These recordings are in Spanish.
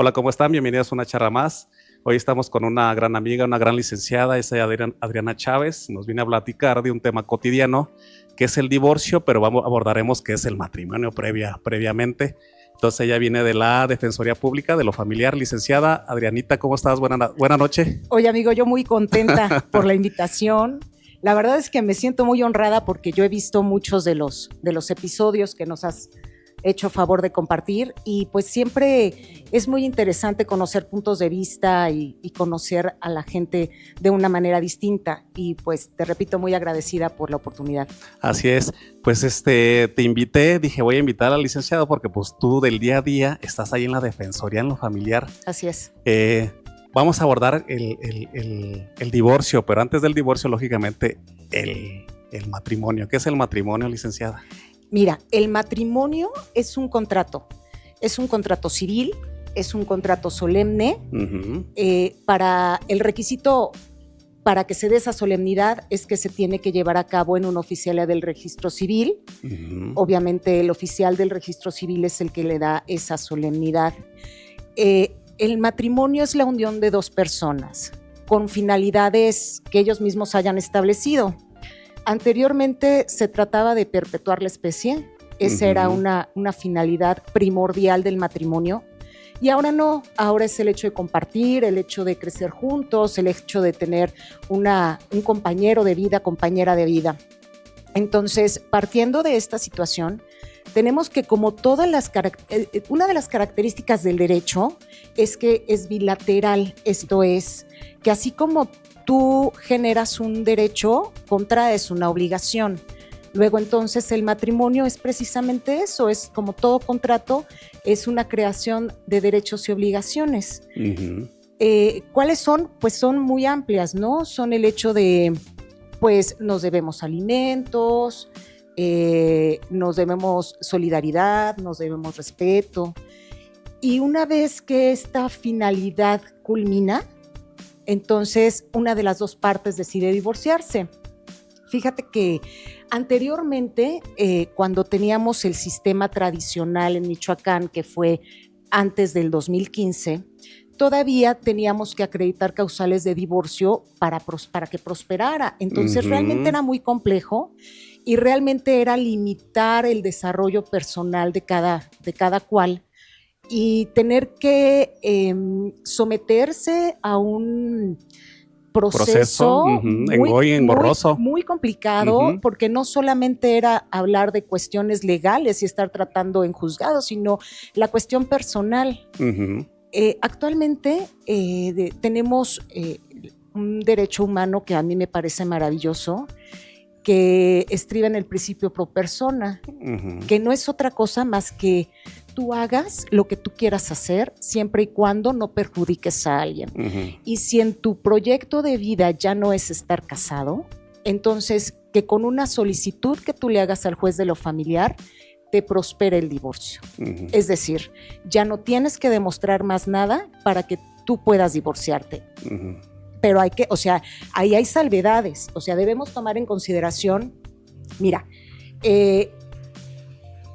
Hola, ¿cómo están? Bienvenidos a una charla más. Hoy estamos con una gran amiga, una gran licenciada, es Adriana Chávez. Nos viene a platicar de un tema cotidiano, que es el divorcio, pero abordaremos qué es el matrimonio previamente. Entonces ella viene de la Defensoría Pública, de lo familiar. Licenciada Adrianita, ¿cómo estás? Buena noche. Oye, amigo, yo muy contenta por la invitación. La verdad es que me siento muy honrada porque yo he visto muchos de los episodios que nos has hecho favor de compartir y pues siempre es muy interesante conocer puntos de vista y conocer a la gente de una manera distinta y pues te repito, muy agradecida por la oportunidad. Así es, pues te invité, dije voy a invitar al licenciado porque pues tú del día a día estás ahí en la Defensoría, en lo familiar. Así es. Vamos a abordar el divorcio, pero antes del divorcio, lógicamente, el matrimonio. ¿Qué es el matrimonio, licenciada? Mira, el matrimonio es un contrato civil, es un contrato solemne. Para el requisito para que se dé esa solemnidad es que se tiene que llevar a cabo en una oficialía del registro civil. Obviamente el oficial del registro civil es el que le da esa solemnidad. El matrimonio es la unión de dos personas con finalidades que ellos mismos hayan establecido. Anteriormente se trataba de perpetuar la especie, esa era una finalidad primordial del matrimonio, y ahora no, ahora es el hecho de compartir, el hecho de crecer juntos, el hecho de tener un compañero de vida, compañera de vida. Entonces, partiendo de esta situación, tenemos que como una de las características del derecho es que es bilateral, esto es, que así como tú generas un derecho, contraes una obligación. Luego entonces el matrimonio es precisamente eso, es como todo contrato, es una creación de derechos y obligaciones. ¿Cuáles son? Pues son muy amplias, ¿no? Son el hecho de, pues nos debemos alimentos, nos debemos solidaridad, nos debemos respeto. Y una vez que esta finalidad culmina, entonces una de las dos partes decide divorciarse. Fíjate que anteriormente, cuando teníamos el sistema tradicional en Michoacán, que fue antes del 2015, todavía teníamos que acreditar causales de divorcio para que prosperara. Entonces realmente era muy complejo y realmente era limitar el desarrollo personal de cada cual y tener que someterse a un proceso engorroso. Muy complicado, porque no solamente era hablar de cuestiones legales y estar tratando en juzgados, sino la cuestión personal. Actualmente tenemos un derecho humano que a mí me parece maravilloso, que estriba en el principio pro persona, que no es otra cosa más que tú hagas lo que tú quieras hacer siempre y cuando no perjudiques a alguien. Y si en tu proyecto de vida ya no es estar casado, entonces que con una solicitud que tú le hagas al juez de lo familiar te prospere el divorcio. Es decir, ya no tienes que demostrar más nada para que tú puedas divorciarte. Pero ahí hay salvedades, debemos tomar en consideración, mira,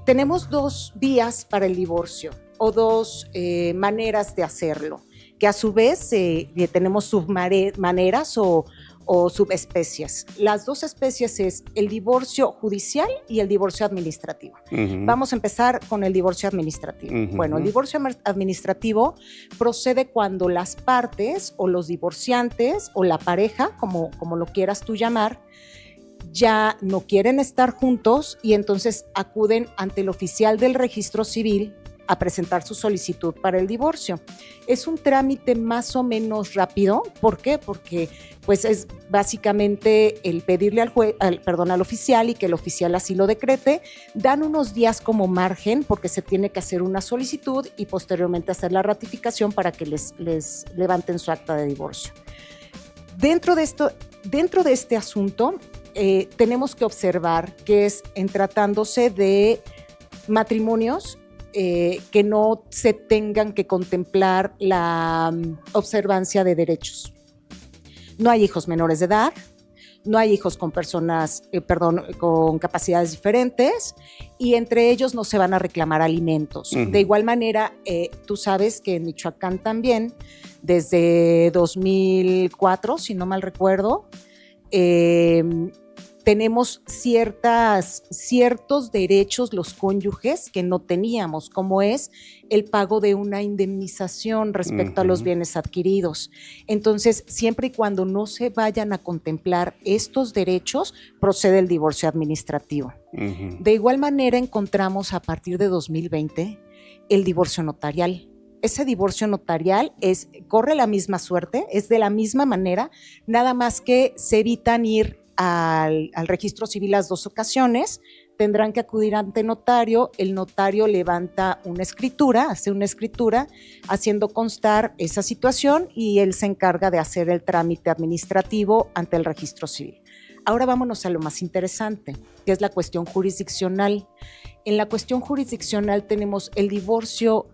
tenemos 2 vías para el divorcio o 2 maneras de hacerlo, que a su vez tenemos submaneras o subespecies. Las 2 especies es el divorcio judicial y el divorcio administrativo. Vamos a empezar con el divorcio administrativo. Bueno, el divorcio administrativo procede cuando las partes o los divorciantes o la pareja, como lo quieras tú llamar, ya no quieren estar juntos y entonces acuden ante el oficial del registro civil a presentar su solicitud para el divorcio. Es un trámite más o menos rápido. ¿Por qué? Porque pues es básicamente el pedirle al oficial y que el oficial así lo decrete. Dan unos días como margen porque se tiene que hacer una solicitud y posteriormente hacer la ratificación para que les levanten su acta de divorcio. Dentro de este asunto, tenemos que observar que es en tratándose de matrimonios que no se tengan que contemplar la observancia de derechos. No hay hijos menores de edad, no hay hijos con con capacidades diferentes, y entre ellos no se van a reclamar alimentos. De igual manera, tú sabes que en Michoacán también, desde 2004, si no mal recuerdo, tenemos ciertos derechos los cónyuges que no teníamos, como es el pago de una indemnización respecto a los bienes adquiridos. Entonces, siempre y cuando no se vayan a contemplar estos derechos, procede el divorcio administrativo. De igual manera, encontramos a partir de 2020 el divorcio notarial. Ese divorcio notarial corre la misma suerte, es de la misma manera, nada más que se evitan ir al registro civil las 2 ocasiones, tendrán que acudir ante notario, el notario levanta una escritura, hace una escritura haciendo constar esa situación y él se encarga de hacer el trámite administrativo ante el registro civil. Ahora vámonos a lo más interesante, que es la cuestión jurisdiccional. En la cuestión jurisdiccional tenemos el divorcio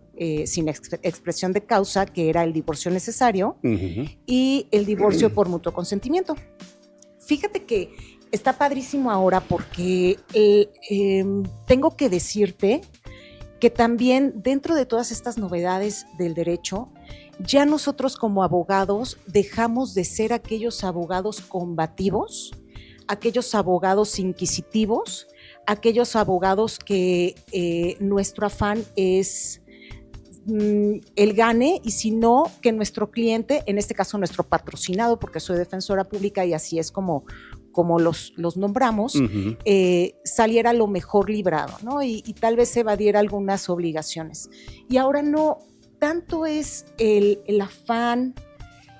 sin expresión de causa, que era el divorcio necesario, y el divorcio por mutuo consentimiento. Fíjate que está padrísimo ahora porque tengo que decirte que también dentro de todas estas novedades del derecho, ya nosotros como abogados dejamos de ser aquellos abogados combativos, aquellos abogados inquisitivos, aquellos abogados que nuestro afán es el gane, y si no, que nuestro cliente, en este caso nuestro patrocinado, porque soy defensora pública y así es como los nombramos, saliera lo mejor librado, ¿no? Y tal vez evadiera algunas obligaciones. Y ahora no tanto es el afán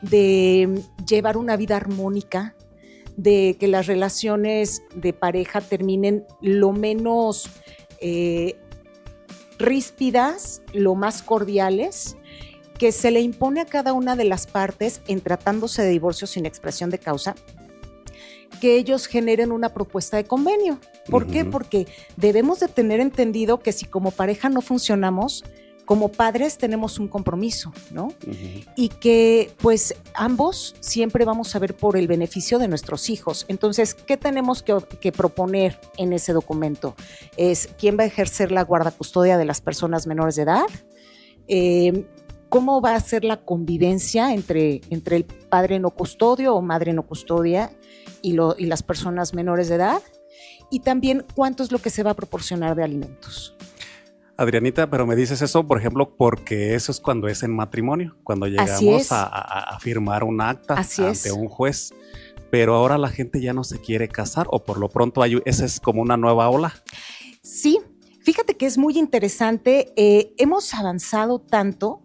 de llevar una vida armónica, de que las relaciones de pareja terminen lo menos ríspidas, lo más cordiales, que se le impone a cada una de las partes en tratándose de divorcio sin expresión de causa, que ellos generen una propuesta de convenio. ¿Por qué? Porque debemos de tener entendido que si como pareja no funcionamos, como padres tenemos un compromiso, ¿no? Y que pues ambos siempre vamos a ver por el beneficio de nuestros hijos. Entonces, ¿qué tenemos que proponer en ese documento? Es quién va a ejercer la guardacustodia de las personas menores de edad, cómo va a ser la convivencia entre el padre no custodio o madre no custodia y las personas menores de edad, y también cuánto es lo que se va a proporcionar de alimentos. Adrianita, pero me dices eso, por ejemplo, porque eso es cuando es en matrimonio, cuando llegamos a firmar un acta ante un juez. Pero ahora la gente ya no se quiere casar, o por lo pronto esa es como una nueva ola. Sí, fíjate que es muy interesante. Hemos avanzado tanto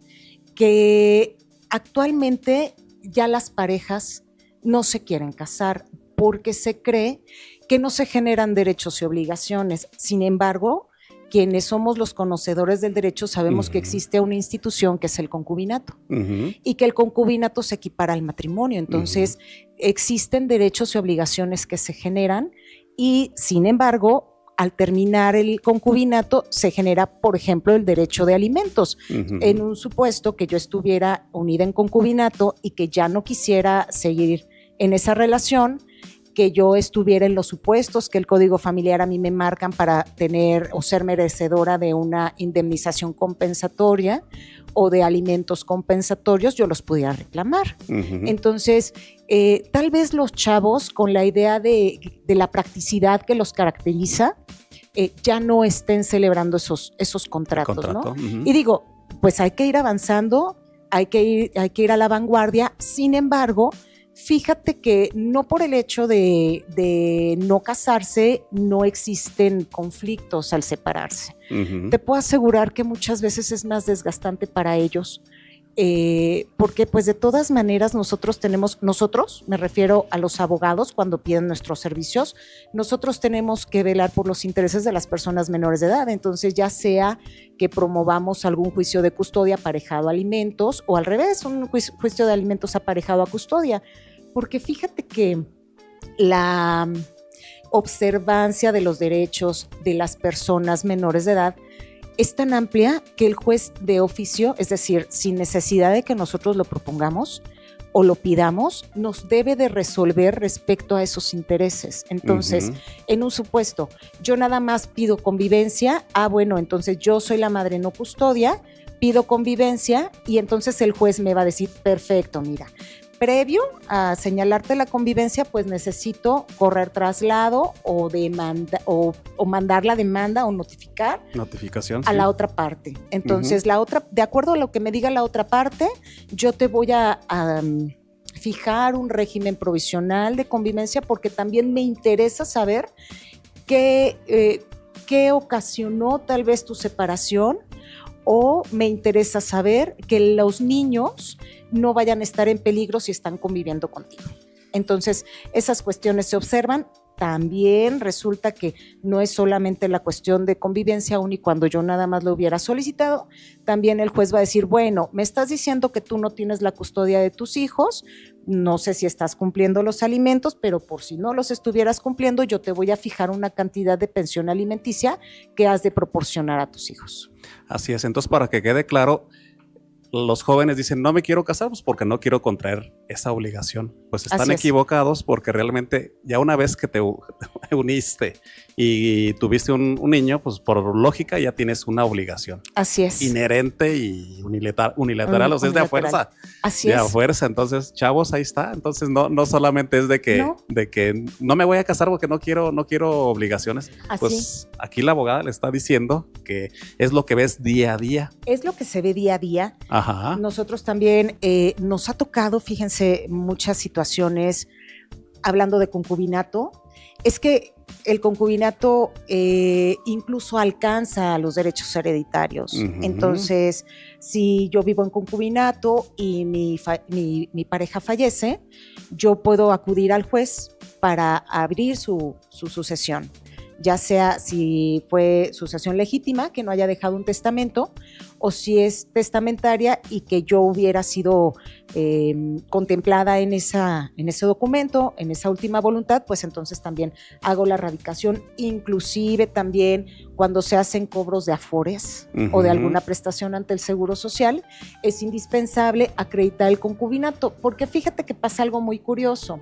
que actualmente ya las parejas no se quieren casar porque se cree que no se generan derechos y obligaciones. Sin embargo, quienes somos los conocedores del derecho sabemos que existe una institución que es el concubinato y que el concubinato se equipara al matrimonio. Entonces, existen derechos y obligaciones que se generan y, sin embargo, al terminar el concubinato se genera, por ejemplo, el derecho de alimentos. En un supuesto que yo estuviera unida en concubinato y que ya no quisiera seguir en esa relación, que yo estuviera en los supuestos que el Código Familiar a mí me marcan para tener o ser merecedora de una indemnización compensatoria o de alimentos compensatorios, yo los pudiera reclamar. Entonces, tal vez los chavos, con la idea de la practicidad que los caracteriza, ya no estén celebrando esos contratos, ¿no? Y digo, pues hay que ir avanzando, hay que ir a la vanguardia. Sin embargo, fíjate que no por el hecho de no casarse no existen conflictos al separarse. Te puedo asegurar que muchas veces es más desgastante para ellos, porque pues de todas maneras nosotros, me refiero a los abogados cuando piden nuestros servicios, nosotros tenemos que velar por los intereses de las personas menores de edad. Entonces, ya sea que promovamos algún juicio de custodia aparejado a alimentos o al revés, un juicio de alimentos aparejado a custodia. Porque fíjate que la observancia de los derechos de las personas menores de edad es tan amplia que el juez de oficio, es decir, sin necesidad de que nosotros lo propongamos o lo pidamos, nos debe de resolver respecto a esos intereses. Entonces, en un supuesto, yo nada más pido convivencia, bueno, entonces yo soy la madre no custodia, pido convivencia y entonces el juez me va a decir, perfecto, mira, previo a señalarte la convivencia, pues necesito correr traslado o mandar la demanda o notificación a la otra parte. Entonces, la otra, de acuerdo a lo que me diga la otra parte, yo te voy a fijar un régimen provisional de convivencia porque también me interesa saber qué ocasionó tal vez tu separación, o me interesa saber que los niños no vayan a estar en peligro si están conviviendo contigo. Entonces, esas cuestiones se observan. También resulta que no es solamente la cuestión de convivencia, aun y cuando yo nada más lo hubiera solicitado, también el juez va a decir, bueno, me estás diciendo que tú no tienes la custodia de tus hijos, no sé si estás cumpliendo los alimentos, pero por si no los estuvieras cumpliendo, yo te voy a fijar una cantidad de pensión alimenticia que has de proporcionar a tus hijos. Así es, entonces para que quede claro, los jóvenes dicen, no me quiero casar pues porque no quiero contraer esa obligación. Pues están equivocados porque realmente ya una vez que te uniste y tuviste un niño, pues por lógica ya tienes una obligación. Así es. Inherente y unilateral, o sea, es de a fuerza. Así es. De a fuerza, entonces, chavos, ahí está. Entonces no solamente es de que no me voy a casar porque no quiero obligaciones. Así. Pues aquí la abogada le está diciendo que es lo que ves día a día. Es lo que se ve día a día. Ajá. Nosotros también nos ha tocado, fíjense, muchas situaciones hablando de concubinato. Es que el concubinato incluso alcanza los derechos hereditarios. Entonces, si yo vivo en concubinato y mi pareja fallece, yo puedo acudir al juez para abrir su sucesión, ya sea si fue sucesión legítima, que no haya dejado un testamento, o si es testamentaria y que yo hubiera sido contemplada en ese documento, en esa última voluntad, pues entonces también hago la radicación, inclusive también cuando se hacen cobros de afores o de alguna prestación ante el Seguro Social, es indispensable acreditar el concubinato, porque fíjate que pasa algo muy curioso.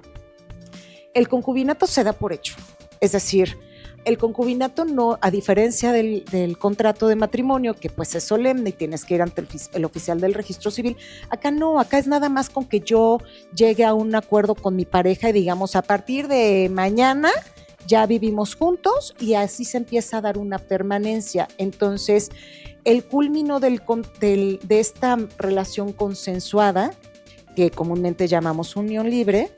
El concubinato se da por hecho, es decir, el concubinato no, a diferencia del contrato de matrimonio, que pues es solemne y tienes que ir ante el oficial del registro civil, acá no, acá es nada más con que yo llegue a un acuerdo con mi pareja y digamos, a partir de mañana ya vivimos juntos y así se empieza a dar una permanencia. Entonces, el culmino de esta relación consensuada, que comúnmente llamamos unión libre,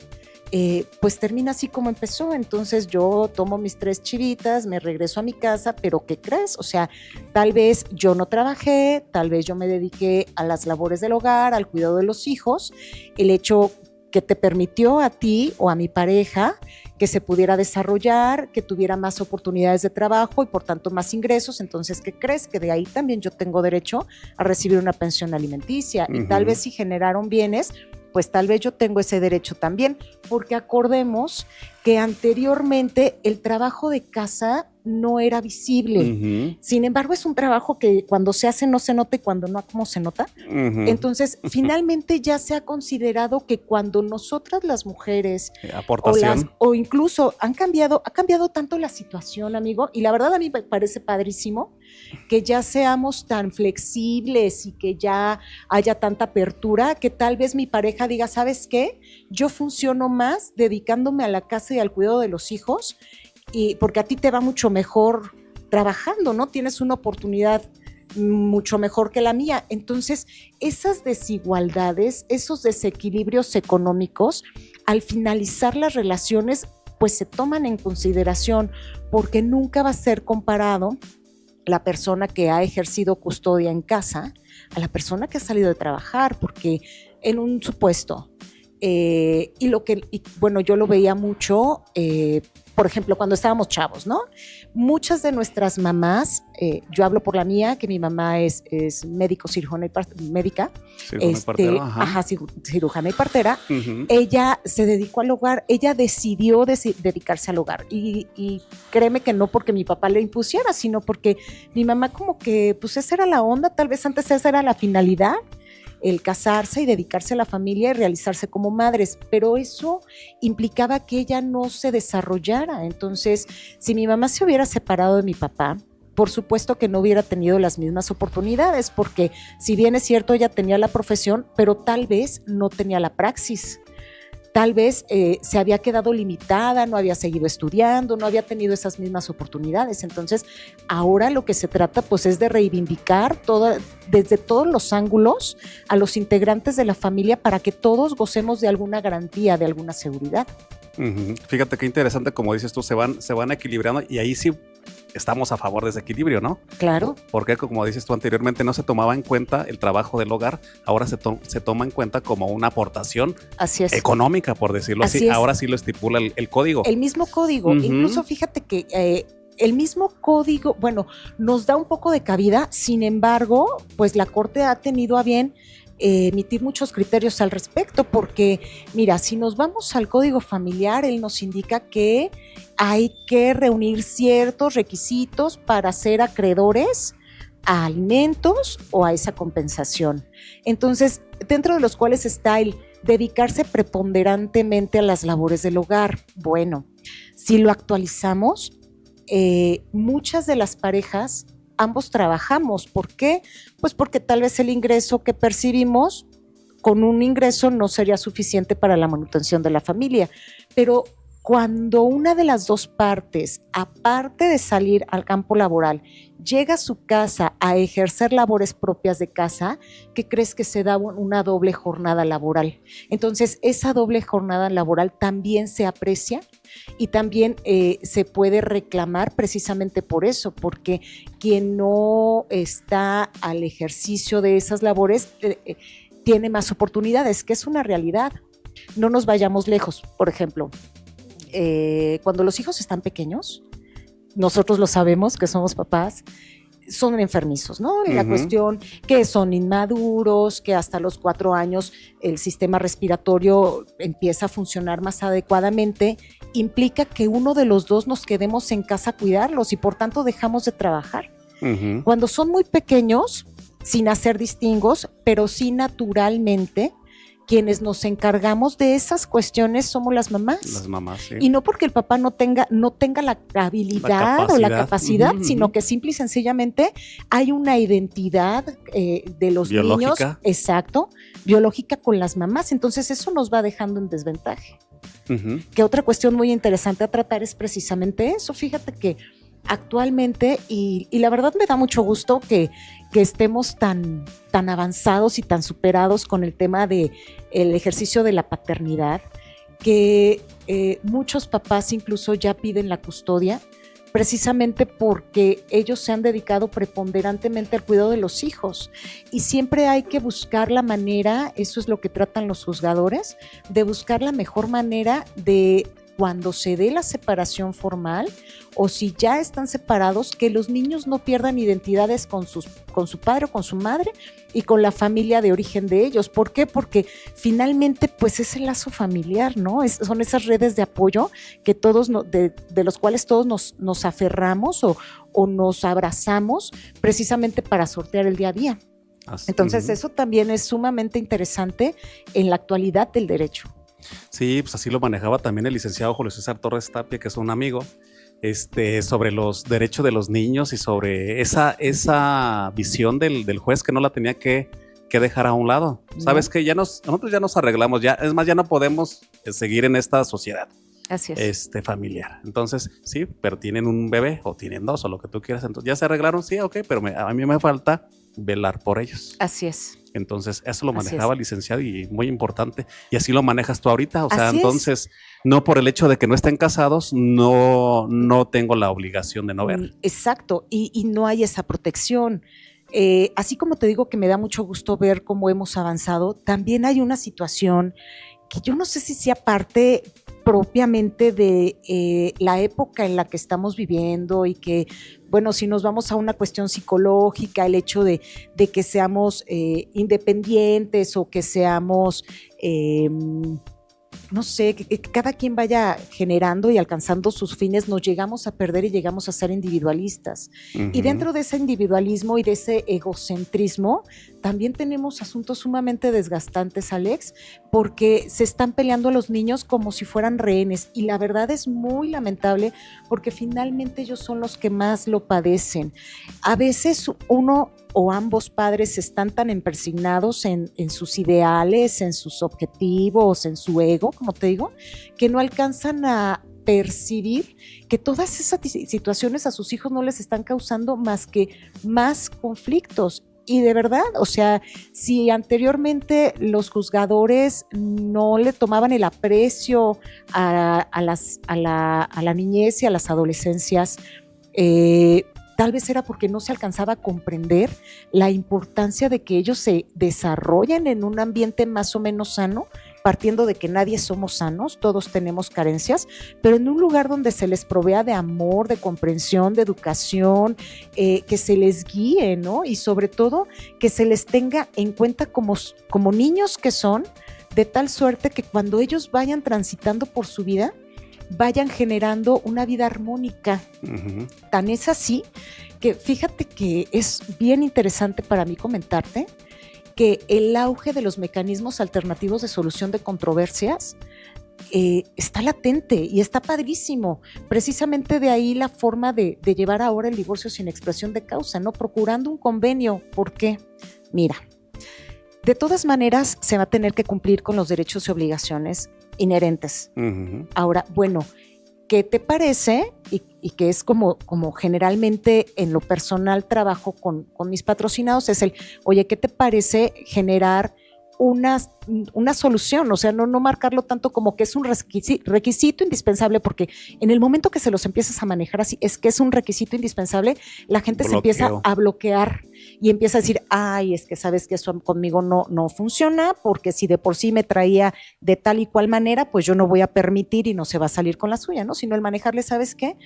pues termina así como empezó. Entonces yo tomo mis 3 chivitas, me regreso a mi casa, pero ¿qué crees? O sea, tal vez yo no trabajé, tal vez yo me dediqué a las labores del hogar, al cuidado de los hijos, el hecho que te permitió a ti o a mi pareja que se pudiera desarrollar, que tuviera más oportunidades de trabajo y por tanto más ingresos. Entonces, ¿qué crees? Que de ahí también yo tengo derecho a recibir una pensión alimenticia y tal vez si generaron bienes, pues tal vez yo tengo ese derecho también, porque acordemos que anteriormente el trabajo de casa no era visible. Sin embargo, es un trabajo que cuando se hace no se nota y cuando no, ¿cómo se nota? Entonces, finalmente ya se ha considerado que cuando nosotras las mujeres o incluso ha cambiado tanto la situación, amigo, y la verdad a mí me parece padrísimo que ya seamos tan flexibles y que ya haya tanta apertura, que tal vez mi pareja diga, ¿sabes qué? Yo funciono más dedicándome a la casa y al cuidado de los hijos, y porque a ti te va mucho mejor trabajando, ¿no? Tienes una oportunidad mucho mejor que la mía. Entonces, esas desigualdades, esos desequilibrios económicos, al finalizar las relaciones, pues se toman en consideración, porque nunca va a ser comparado la persona que ha ejercido custodia en casa a la persona que ha salido de trabajar, porque en un supuesto, Bueno, yo lo veía mucho, por ejemplo, cuando estábamos chavos, ¿no? Muchas de nuestras mamás, yo hablo por la mía, que mi mamá es médico, cirujana y médica, Cirujana y partera, ajá. Cirujana y partera. Uh-huh. Ella se dedicó al hogar, ella decidió dedicarse al hogar y créeme que no porque mi papá le impusiera, sino porque mi mamá como que, pues esa era la onda, tal vez antes esa era la finalidad, el casarse y dedicarse a la familia y realizarse como madres, pero eso implicaba que ella no se desarrollara. Entonces, si mi mamá se hubiera separado de mi papá, por supuesto que no hubiera tenido las mismas oportunidades, porque si bien es cierto, ella tenía la profesión, pero tal vez no tenía la praxis. Tal vez se había quedado limitada, no había seguido estudiando, no había tenido esas mismas oportunidades. Entonces, ahora lo que se trata pues es de reivindicar desde todos los ángulos a los integrantes de la familia para que todos gocemos de alguna garantía, de alguna seguridad. Uh-huh. Fíjate qué interesante, como dices tú, se van equilibrando y ahí sí estamos a favor de ese equilibrio, ¿no? Claro. Porque como dices tú anteriormente, no se tomaba en cuenta el trabajo del hogar, ahora se toma en cuenta como una aportación económica, por decirlo así. Ahora sí lo estipula el código. El mismo código. Uh-huh. Incluso fíjate que el mismo código, bueno, nos da un poco de cabida, sin embargo, pues la Corte ha tenido a bien emitir muchos criterios al respecto, porque mira, si nos vamos al código familiar, él nos indica que hay que reunir ciertos requisitos para ser acreedores a alimentos o a esa compensación. Entonces, dentro de los cuales está el dedicarse preponderantemente a las labores del hogar. Bueno, si lo actualizamos, muchas de las parejas ambos trabajamos. ¿Por qué? Pues porque tal vez el ingreso que percibimos, con un ingreso no sería suficiente para la manutención de la familia. Pero cuando una de las dos partes, aparte de salir al campo laboral, llega a su casa a ejercer labores propias de casa, ¿qué crees? Que se da una doble jornada laboral. Entonces, esa doble jornada laboral también se aprecia y también se puede reclamar precisamente por eso, porque quien no está al ejercicio de esas labores tiene más oportunidades, que es una realidad. No nos vayamos lejos, por ejemplo, cuando los hijos están pequeños, nosotros lo sabemos que somos papás, son enfermizos, ¿no? Uh-huh. La cuestión que son inmaduros, que hasta los 4 años el sistema respiratorio empieza a funcionar más adecuadamente, implica que uno de los dos nos quedemos en casa a cuidarlos y por tanto dejamos de trabajar. Uh-huh. Cuando son muy pequeños, sin hacer distingos, pero sí naturalmente, quienes nos encargamos de esas cuestiones somos las mamás. Las mamás, sí. Y no porque el papá no tenga la habilidad o la capacidad, uh-huh, sino que simple y sencillamente hay una identidad de los biológica. Niños, exacto, biológica con las mamás. Entonces eso nos va dejando en desventaja. Uh-huh. Que otra cuestión muy interesante a tratar es precisamente eso. Fíjate que actualmente, y la verdad me da mucho gusto que estemos tan avanzados y tan superados con el tema de el ejercicio de la paternidad, que muchos papás incluso ya piden la custodia, precisamente porque ellos se han dedicado preponderantemente al cuidado de los hijos. Y siempre hay que buscar la manera, eso es lo que tratan los juzgadores, de buscar la mejor manera de, cuando se dé la separación formal o si ya están separados, que los niños no pierdan identidades con su padre o con su madre y con la familia de origen de ellos. ¿Por qué? Porque finalmente pues es el lazo familiar, ¿no? Son esas redes de apoyo que todos de los cuales todos nos aferramos o nos abrazamos precisamente para sortear el día a día. Entonces eso también es sumamente interesante en la actualidad del derecho. Sí, pues así lo manejaba también el licenciado Julio César Torres Tapia, que es un amigo, sobre los derechos de los niños y sobre esa visión del juez que no la tenía que dejar a un lado. No. Sabes que nosotros ya nos arreglamos, es más, ya no podemos seguir en esta sociedad. Así es. Familiar. Entonces, sí, pero tienen un bebé o tienen 2 o lo que tú quieras. Entonces, ya se arreglaron, sí, ok, pero a mí me falta velar por ellos. Así es. Entonces, eso lo manejaba el licenciado y muy importante. Y así lo manejas tú ahorita. O sea, entonces, no por el hecho de que no estén casados, no tengo la obligación de no ver. Exacto. Y no hay esa protección. Así como te digo que me da mucho gusto ver cómo hemos avanzado, también hay una situación que yo no sé si sea parte propiamente de la época en la que estamos viviendo y que, bueno, si nos vamos a una cuestión psicológica, el hecho de que seamos independientes o que seamos, no sé, que cada quien vaya generando y alcanzando sus fines, nos llegamos a perder y llegamos a ser individualistas. Y dentro de ese individualismo y de ese egocentrismo, también tenemos asuntos sumamente desgastantes, Alex, porque se están peleando a los niños como si fueran rehenes. Y la verdad es muy lamentable porque finalmente ellos son los que más lo padecen. A veces uno o ambos padres están tan empesignados en sus ideales, en sus objetivos, en su ego, como te digo, que no alcanzan a percibir que todas esas situaciones a sus hijos no les están causando más que más conflictos. Y de verdad, o sea, si anteriormente los juzgadores no le tomaban el aprecio a la niñez y a las adolescencias, tal vez era porque no se alcanzaba a comprender la importancia de que ellos se desarrollen en un ambiente más o menos sano, partiendo de que nadie somos sanos, todos tenemos carencias, pero en un lugar donde se les provea de amor, de comprensión, de educación, que se les guíe, ¿no? Y sobre todo que se les tenga en cuenta como niños que son, de tal suerte que cuando ellos vayan transitando por su vida, vayan generando una vida armónica. Tan es así que fíjate que es bien interesante para mí comentarte que el auge de los mecanismos alternativos de solución de controversias está latente y está padrísimo. Precisamente de ahí la forma de llevar ahora el divorcio sin expresión de causa, ¿no? Procurando un convenio. ¿Por qué? Mira, de todas maneras se va a tener que cumplir con los derechos y obligaciones inherentes. Ahora, bueno, ¿qué te parece? Y que es como generalmente en lo personal trabajo con mis patrocinados, es oye, ¿qué te parece generar una solución? O sea, no marcarlo tanto como que es un requisito indispensable, porque en el momento que se los empiezas a manejar así, es que es un requisito indispensable, la gente se empieza a bloquear y empieza a decir, ay, es que sabes que eso conmigo no funciona, porque si de por sí me traía de tal y cual manera, pues yo no voy a permitir y no se va a salir con la suya, ¿no? Sino el manejarle, ¿sabes qué?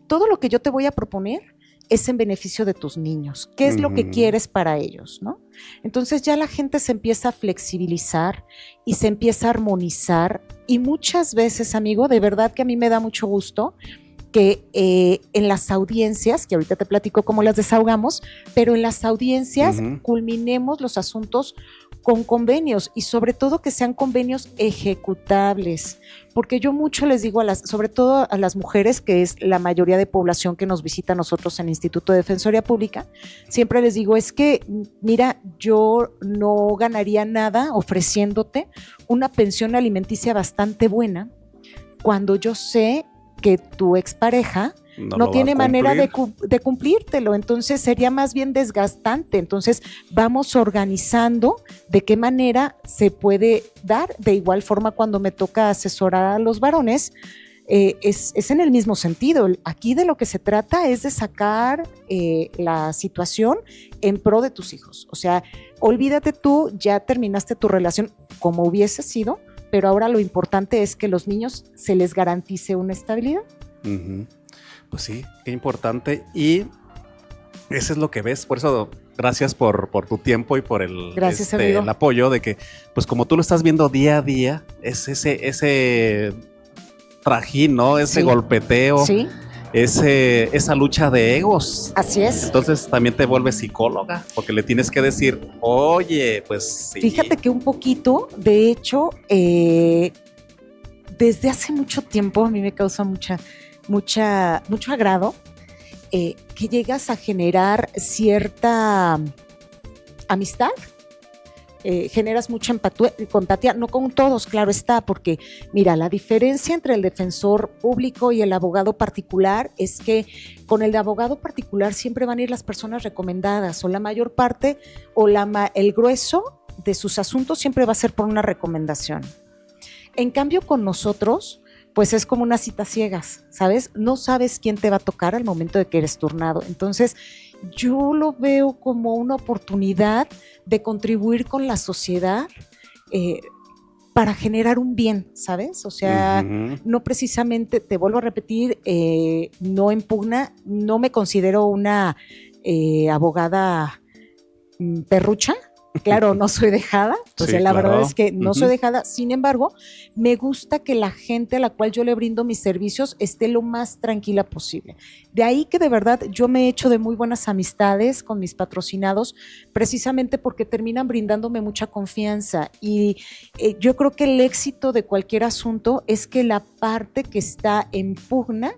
Todo lo que yo te voy a proponer es en beneficio de tus niños. ¿Qué es lo que quieres para ellos, no? Entonces ya la gente se empieza a flexibilizar y se empieza a armonizar, y muchas veces, amigo, de verdad que a mí me da mucho gusto que en las audiencias, que ahorita te platico cómo las desahogamos, pero en las audiencias culminemos los asuntos con convenios, y sobre todo que sean convenios ejecutables, porque yo mucho les digo sobre todo a las mujeres, que es la mayoría de población que nos visita a nosotros en el Instituto de Defensoría Pública, siempre les digo, es que mira, yo no ganaría nada ofreciéndote una pensión alimenticia bastante buena cuando yo sé que tu expareja no tiene manera de cumplírtelo, entonces sería más bien desgastante. Entonces vamos organizando de qué manera se puede dar. De igual forma, cuando me toca asesorar a los varones, es en el mismo sentido. Aquí de lo que se trata es de sacar la situación en pro de tus hijos. O sea, olvídate tú, ya terminaste tu relación como hubiese sido, pero ahora lo importante es que los niños se les garantice una estabilidad. Pues sí, qué importante. Y eso es lo que ves. Por eso, gracias por tu tiempo y por el apoyo de que, pues como tú lo estás viendo día a día, es ese trajín, ¿no? Ese golpeteo, esa lucha de egos. Así es. Entonces también te vuelves psicóloga, porque le tienes que decir, oye, pues sí. Fíjate que un poquito, de hecho, desde hace mucho tiempo a mí me causa mucho agrado que llegas a generar cierta amistad, generas mucha empatía, no con todos, claro está, porque mira, la diferencia entre el defensor público y el abogado particular es que con el de abogado particular siempre van a ir las personas recomendadas, o la mayor parte, o el grueso de sus asuntos siempre va a ser por una recomendación. En cambio, con nosotros, pues es como una cita ciegas, ¿sabes? No sabes quién te va a tocar al momento de que eres turnado. Entonces, yo lo veo como una oportunidad de contribuir con la sociedad, para generar un bien, ¿sabes? O sea, no precisamente, te vuelvo a repetir, no impugna, no me considero una abogada perrucha. Claro, no soy dejada, o sea, la verdad es que no soy dejada. Sin embargo, me gusta que la gente a la cual yo le brindo mis servicios esté lo más tranquila posible. De ahí que de verdad yo me he hecho de muy buenas amistades con mis patrocinados, precisamente porque terminan brindándome mucha confianza. Y yo creo que el éxito de cualquier asunto es que la parte que está en pugna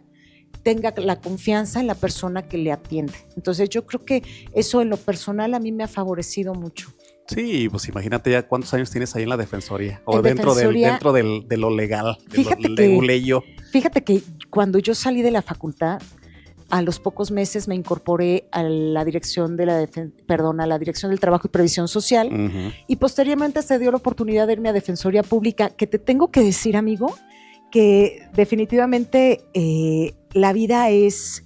tenga la confianza en la persona que le atiende. Entonces yo creo que eso en lo personal a mí me ha favorecido mucho. Sí, pues imagínate ya cuántos años tienes ahí en la defensoría o dentro de lo legal, Fíjate que cuando yo salí de la facultad, a los pocos meses me incorporé a la dirección de a la Dirección del Trabajo y Previsión Social, y posteriormente se dio la oportunidad de irme a Defensoría Pública, que te tengo que decir, amigo, que definitivamente la vida es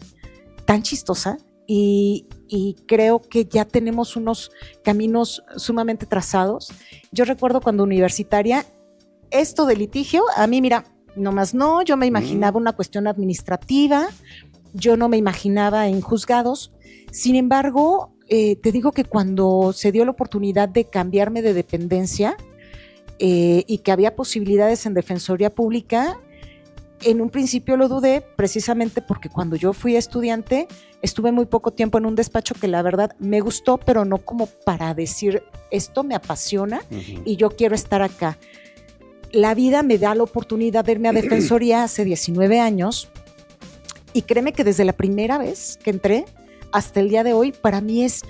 tan chistosa y creo que ya tenemos unos caminos sumamente trazados. Yo recuerdo cuando universitaria, esto de litigio, a mí, mira, nomás no, yo me imaginaba una cuestión administrativa, yo no me imaginaba en juzgados. Sin embargo, te digo que cuando se dio la oportunidad de cambiarme de dependencia y que había posibilidades en Defensoría Pública, en un principio lo dudé, precisamente porque cuando yo fui estudiante estuve muy poco tiempo en un despacho que la verdad me gustó, pero no como para decir esto me apasiona y yo quiero estar acá. La vida me da la oportunidad de irme a Defensoría hace 19 años y créeme que desde la primera vez que entré hasta el día de hoy, para mí es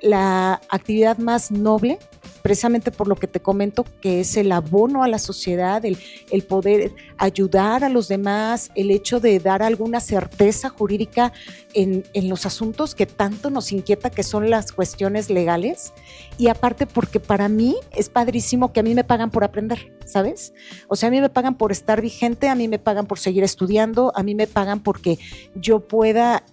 la actividad más noble, precisamente por lo que te comento, que es el abono a la sociedad, el poder ayudar a los demás, el hecho de dar alguna certeza jurídica en los asuntos que tanto nos inquieta, que son las cuestiones legales. Y aparte porque para mí es padrísimo que a mí me pagan por aprender, ¿sabes? O sea, a mí me pagan por estar vigente, a mí me pagan por seguir estudiando, a mí me pagan porque yo pueda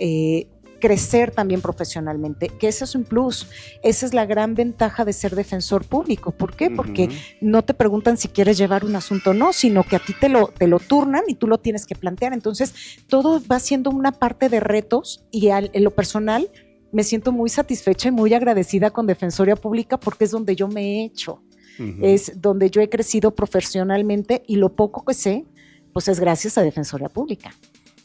crecer también profesionalmente, que ese es un plus. Esa es la gran ventaja de ser defensor público. ¿Por qué? Porque no te preguntan si quieres llevar un asunto o no, sino que a ti te lo turnan y tú lo tienes que plantear. Entonces, todo va siendo una parte de retos y en lo personal me siento muy satisfecha y muy agradecida con Defensoría Pública porque es donde yo me he hecho, es donde yo he crecido profesionalmente y lo poco que sé, pues es gracias a Defensoría Pública.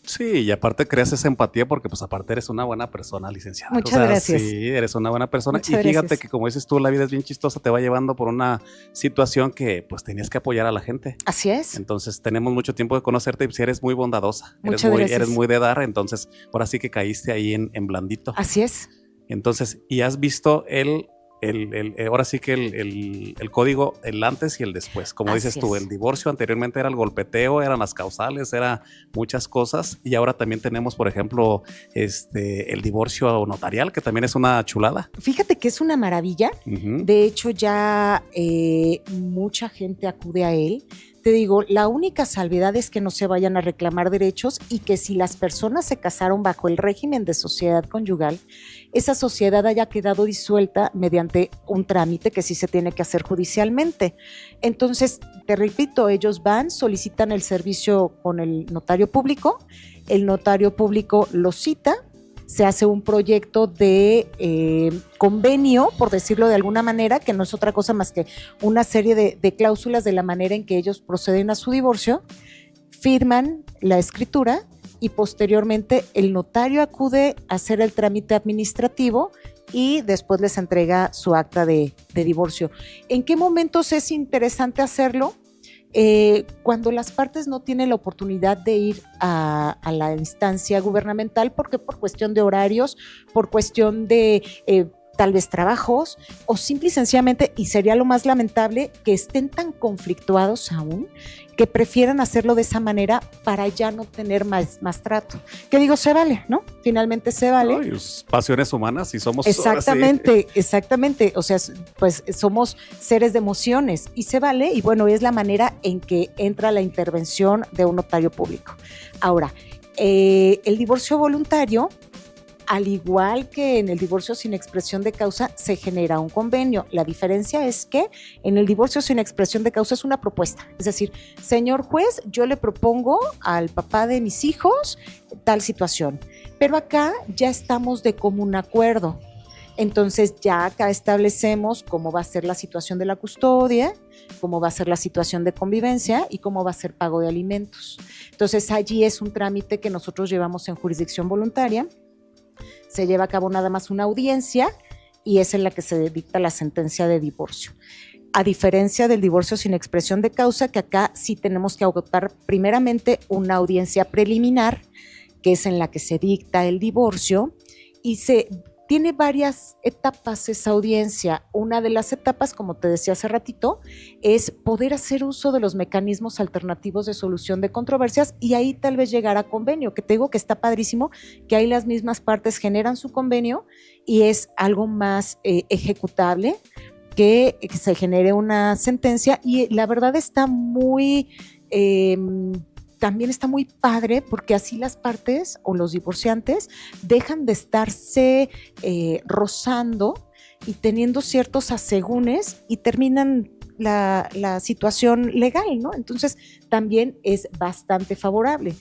Sí, y aparte creas esa empatía porque pues aparte eres una buena persona, licenciada. Muchas gracias. Sí, eres una buena persona. Muchas y fíjate gracias. que como dices tú, la vida es bien chistosa, te va llevando por una situación que pues tenías que apoyar a la gente. Así es. Entonces tenemos mucho tiempo de conocerte y pues eres muy bondadosa. Muchas gracias. Eres muy de dar, entonces ahora sí que caíste ahí en blandito. Así es. Entonces, y has visto ahora sí que el código, el antes y el después. Como dices tú, el divorcio anteriormente era el golpeteo, eran las causales, era muchas cosas. Y ahora también tenemos, por ejemplo, el divorcio notarial, que también es una chulada. Fíjate que es una maravilla. De hecho, ya mucha gente acude a él. Te digo, la única salvedad es que no se vayan a reclamar derechos y que si las personas se casaron bajo el régimen de sociedad conyugal, esa sociedad haya quedado disuelta mediante un trámite que sí se tiene que hacer judicialmente. Entonces, te repito, ellos van, solicitan el servicio con el notario público los cita, se hace un proyecto de convenio, por decirlo de alguna manera, que no es otra cosa más que una serie de cláusulas de la manera en que ellos proceden a su divorcio, firman la escritura y posteriormente el notario acude a hacer el trámite administrativo y después les entrega su acta de divorcio. ¿En qué momentos es interesante hacerlo? Cuando las partes no tienen la oportunidad de ir a la instancia gubernamental, porque por cuestión de horarios, por cuestión de tal vez trabajos, o simple y sencillamente, y sería lo más lamentable, que estén tan conflictuados aún, que prefieran hacerlo de esa manera para ya no tener más trato. Que digo, se vale, ¿no? Finalmente se vale. Ay, pasiones humanas y somos... Exactamente, exactamente. O sea, pues somos seres de emociones y se vale, y bueno, es la manera en que entra la intervención de un notario público. Ahora, el divorcio voluntario, al igual que en el divorcio sin expresión de causa, se genera un convenio. La diferencia es que en el divorcio sin expresión de causa es una propuesta. Es decir, señor juez, yo le propongo al papá de mis hijos tal situación. Pero acá ya estamos de común acuerdo. Entonces ya acá establecemos cómo va a ser la situación de la custodia, cómo va a ser la situación de convivencia y cómo va a ser pago de alimentos. Entonces allí es un trámite que nosotros llevamos en jurisdicción voluntaria. Se lleva a cabo nada más una audiencia y es en la que se dicta la sentencia de divorcio. A diferencia del divorcio sin expresión de causa, que acá sí tenemos que agotar primeramente una audiencia preliminar, que es en la que se dicta el divorcio, y tiene varias etapas esa audiencia. Una de las etapas, como te decía hace ratito, es poder hacer uso de los mecanismos alternativos de solución de controversias y ahí tal vez llegar a convenio, que te digo que está padrísimo, que ahí las mismas partes generan su convenio y es algo más ejecutable que se genere una sentencia y la verdad está muy... también está muy padre porque así las partes o los divorciantes dejan de estarse rozando y teniendo ciertos asegúnes y terminan la situación legal, ¿no? Entonces también es bastante favorable.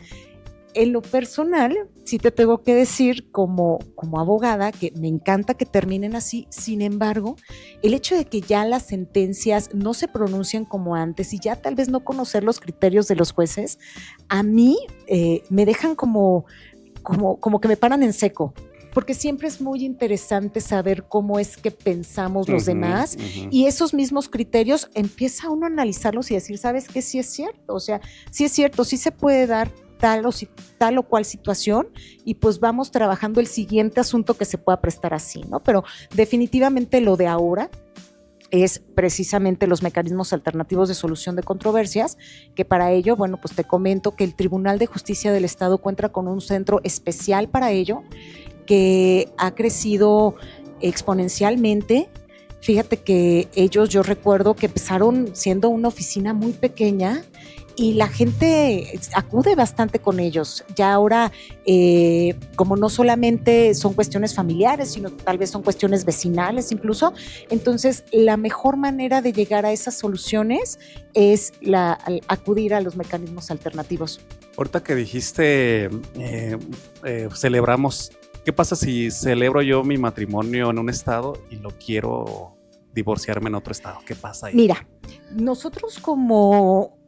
En lo personal, sí te tengo que decir como abogada que me encanta que terminen así. Sin embargo, el hecho de que ya las sentencias no se pronuncien como antes y ya tal vez no conocer los criterios de los jueces, a mí me dejan como que me paran en seco. Porque siempre es muy interesante saber cómo es que pensamos los demás y esos mismos criterios empieza uno a analizarlos y decir, ¿sabes qué? Sí es cierto, o sea, sí es cierto, sí se puede dar tal o cual situación y pues vamos trabajando el siguiente asunto que se pueda prestar así, ¿no? Pero definitivamente lo de ahora es precisamente los mecanismos alternativos de solución de controversias, que para ello, bueno, pues te comento que el Tribunal de Justicia del Estado cuenta con un centro especial para ello, que ha crecido exponencialmente. Fíjate que ellos, yo recuerdo que empezaron siendo una oficina muy pequeña y la gente acude bastante con ellos. Ya ahora, como no solamente son cuestiones familiares, sino tal vez son cuestiones vecinales incluso, entonces la mejor manera de llegar a esas soluciones es acudir a los mecanismos alternativos. Ahorita que dijiste, celebramos, ¿qué pasa si celebro yo mi matrimonio en un estado y lo quiero divorciarme en otro estado? ¿Qué pasa ahí? Mira, nosotros como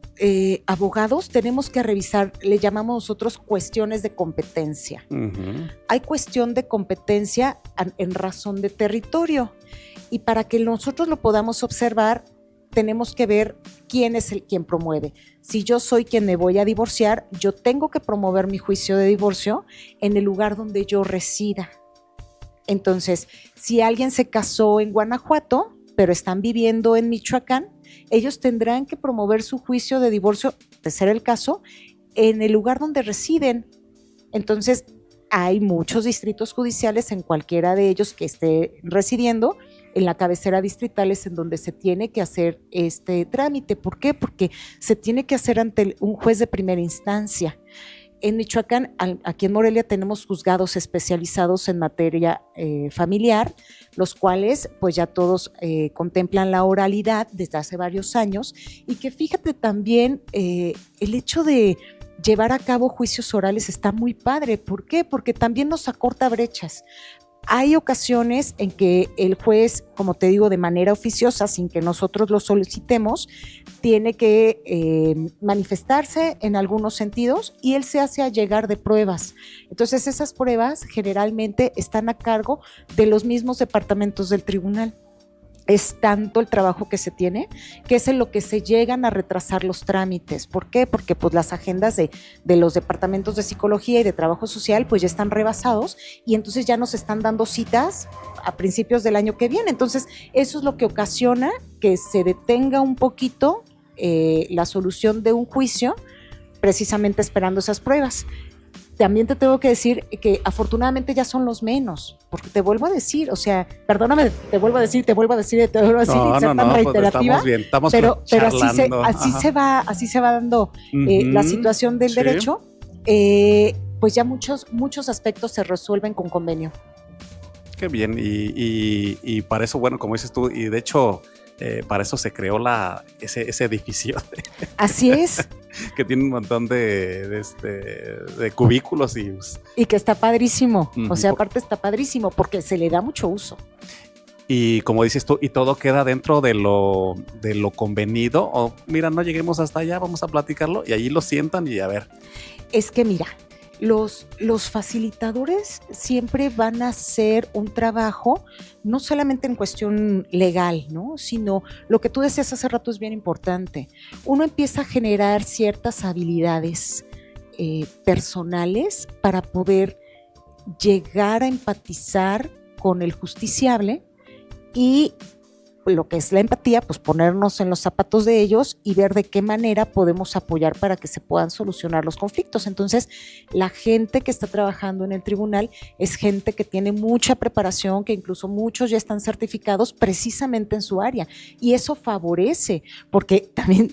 abogados tenemos que revisar, le llamamos nosotros cuestiones de competencia. Hay cuestión de competencia en razón de territorio y para que nosotros lo podamos observar tenemos que ver quién es quien promueve. Si yo soy quien me voy a divorciar, yo tengo que promover mi juicio de divorcio en el lugar donde yo resida. Entonces, si alguien se casó en Guanajuato, pero están viviendo en Michoacán, ellos tendrán que promover su juicio de divorcio, de ser el caso, en el lugar donde residen. Entonces, hay muchos distritos judiciales en cualquiera de ellos que esté residiendo, en la cabecera distrital es en donde se tiene que hacer este trámite. ¿Por qué? Porque se tiene que hacer ante un juez de primera instancia. En Michoacán, aquí en Morelia, tenemos juzgados especializados en materia familiar, los cuales pues ya todos contemplan la oralidad desde hace varios años y que fíjate también el hecho de llevar a cabo juicios orales está muy padre. ¿Por qué? Porque también nos acorta brechas. Hay ocasiones en que el juez, como te digo, de manera oficiosa, sin que nosotros lo solicitemos, tiene que manifestarse en algunos sentidos y él se hace allegar de pruebas. Entonces esas pruebas generalmente están a cargo de los mismos departamentos del tribunal. Es tanto el trabajo que se tiene que es en lo que se llegan a retrasar los trámites. ¿Por qué? Porque pues las agendas de los departamentos de psicología y de trabajo social pues ya están rebasados y entonces ya nos están dando citas a principios del año que viene. Entonces eso es lo que ocasiona que se detenga un poquito la solución de un juicio precisamente esperando esas pruebas. También te tengo que decir que afortunadamente ya son los menos, porque te vuelvo a decir, o sea, perdóname, te vuelvo a decir, ser tan reiterativa, estamos bien, estamos pero así se va dando la situación del derecho. pues ya muchos aspectos se resuelven con convenio. Qué bien, y para eso, bueno, como dices tú, y de hecho, para eso se creó ese edificio. Así es. Que tiene un montón de cubículos y que está padrísimo. O sea, aparte está padrísimo porque se le da mucho uso. Y como dices tú, y todo queda dentro de lo convenido. O mira, no lleguemos hasta allá, vamos a platicarlo. Y allí lo sientan y a ver. Es que mira, los facilitadores siempre van a hacer un trabajo, no solamente en cuestión legal, ¿no? Sino lo que tú decías hace rato es bien importante. Uno empieza a generar ciertas habilidades personales para poder llegar a empatizar con el justiciable y lo que es la empatía, pues ponernos en los zapatos de ellos y ver de qué manera podemos apoyar para que se puedan solucionar los conflictos. Entonces, la gente que está trabajando en el tribunal es gente que tiene mucha preparación, que incluso muchos ya están certificados precisamente en su área. Y eso favorece, porque también,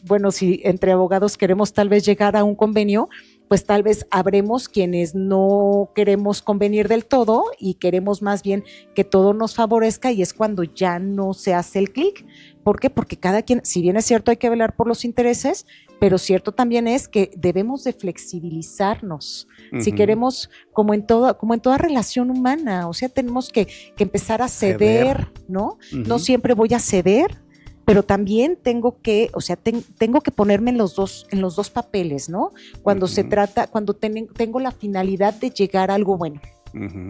bueno, si entre abogados queremos tal vez llegar a un convenio, pues tal vez habremos quienes no queremos convenir del todo y queremos más bien que todo nos favorezca, y es cuando ya no se hace el clic. ¿Por qué? Porque cada quien, si bien es cierto hay que velar por los intereses, pero cierto también es que debemos de flexibilizarnos. Si queremos, como en toda relación humana, o sea, tenemos que empezar a ceder, ¿no? No siempre voy a ceder, pero también tengo que, o sea, tengo que ponerme en los dos papeles, ¿no? Cuando se trata, cuando tengo la finalidad de llegar a algo bueno.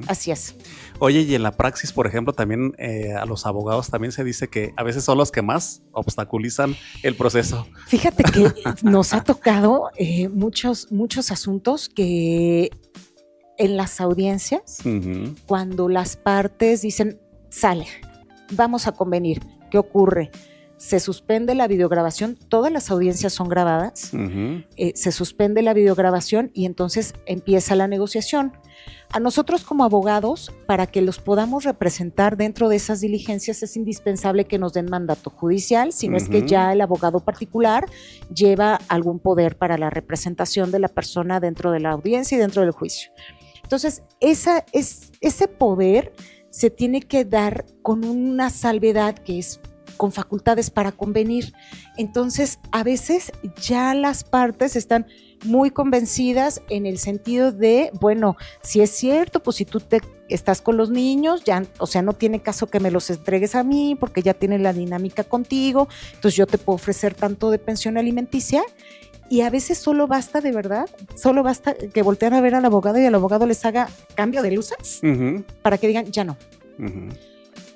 Así es. Oye, y en la praxis, por ejemplo, también a los abogados también se dice que a veces son los que más obstaculizan el proceso. Fíjate que nos ha tocado muchos asuntos que en las audiencias, cuando las partes dicen, sale, vamos a convenir, ¿qué ocurre? Se suspende la videograbación, todas las audiencias son grabadas, se suspende la videograbación y entonces empieza la negociación. A nosotros como abogados, para que los podamos representar dentro de esas diligencias, es indispensable que nos den mandato judicial, si no es que ya el abogado particular lleva algún poder para la representación de la persona dentro de la audiencia y dentro del juicio. Entonces, ese poder se tiene que dar con una salvedad que es con facultades para convenir. Entonces, a veces ya las partes están muy convencidas en el sentido de, bueno, si es cierto, pues si tú estás con los niños, ya, o sea, no tiene caso que me los entregues a mí porque ya tienen la dinámica contigo, entonces yo te puedo ofrecer tanto de pensión alimenticia. Y a veces solo basta, de verdad, solo basta que volteen a ver al abogado y el abogado les haga cambio de luces para que digan, ya no.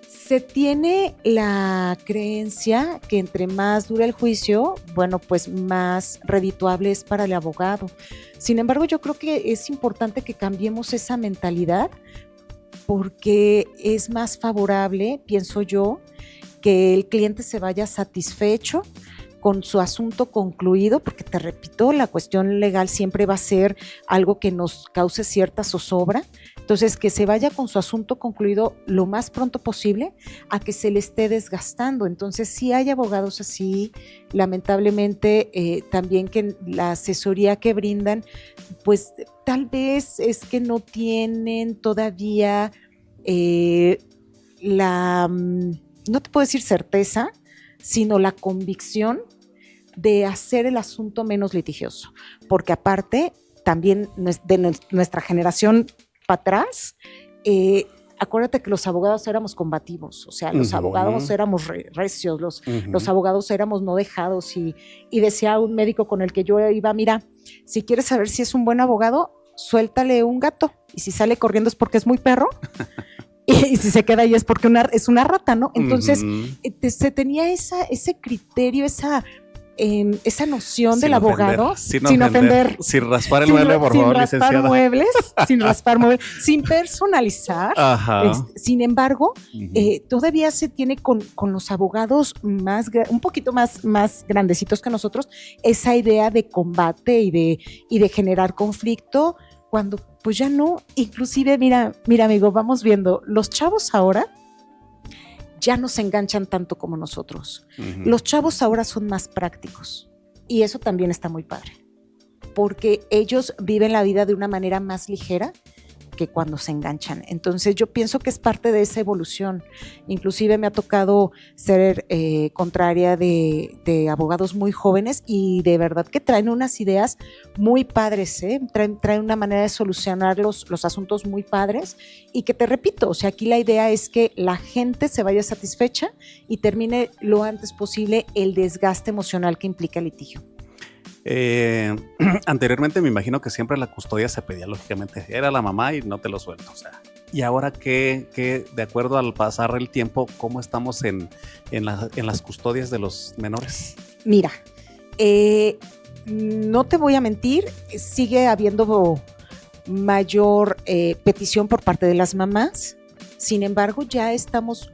Se tiene la creencia que entre más dura el juicio, bueno, pues más redituable es para el abogado. Sin embargo, yo creo que es importante que cambiemos esa mentalidad porque es más favorable, pienso yo, que el cliente se vaya satisfecho con su asunto concluido, porque te repito, la cuestión legal siempre va a ser algo que nos cause cierta zozobra. Entonces, que se vaya con su asunto concluido lo más pronto posible a que se le esté desgastando. Entonces, sí hay abogados así, lamentablemente, también que la asesoría que brindan, pues tal vez es que no tienen todavía no te puedo decir certeza, sino la convicción de hacer el asunto menos litigioso, porque aparte también de nuestra generación para atrás, acuérdate que los abogados éramos combativos, o sea, los abogados éramos recios, los abogados éramos no dejados y decía un médico con el que yo iba, mira, si quieres saber si es un buen abogado, suéltale un gato y si sale corriendo es porque es muy perro. Y si se queda ahí es porque es una rata, ¿no? Entonces, se tenía ese criterio, esa noción del abogado, sin ofender, sin raspar el mueble, por favor, licenciada. Sin raspar muebles, sin personalizar. Sin embargo, todavía se tiene con los abogados un poquito más grandecitos que nosotros, esa idea de combate y de generar conflicto, cuando pues ya no. Inclusive, mira amigo, vamos viendo, los chavos ahora ya no se enganchan tanto como nosotros. Los chavos ahora son más prácticos y eso también está muy padre. porque ellos viven la vida de una manera más ligera que cuando se enganchan. Entonces yo pienso que es parte de esa evolución. Inclusive me ha tocado ser contraria de abogados muy jóvenes y de verdad que traen unas ideas muy padres, traen una manera de solucionar los asuntos muy padres y que te repito, o sea, aquí la idea es que la gente se vaya satisfecha y termine lo antes posible el desgaste emocional que implica el litigio. Anteriormente me imagino que siempre la custodia se pedía, lógicamente, era la mamá y no te lo suelto, o sea. Y ahora que de acuerdo al pasar el tiempo, ¿cómo estamos en las custodias de los menores? Mira, no te voy a mentir, sigue habiendo mayor petición por parte de las mamás. Sin embargo, ya estamos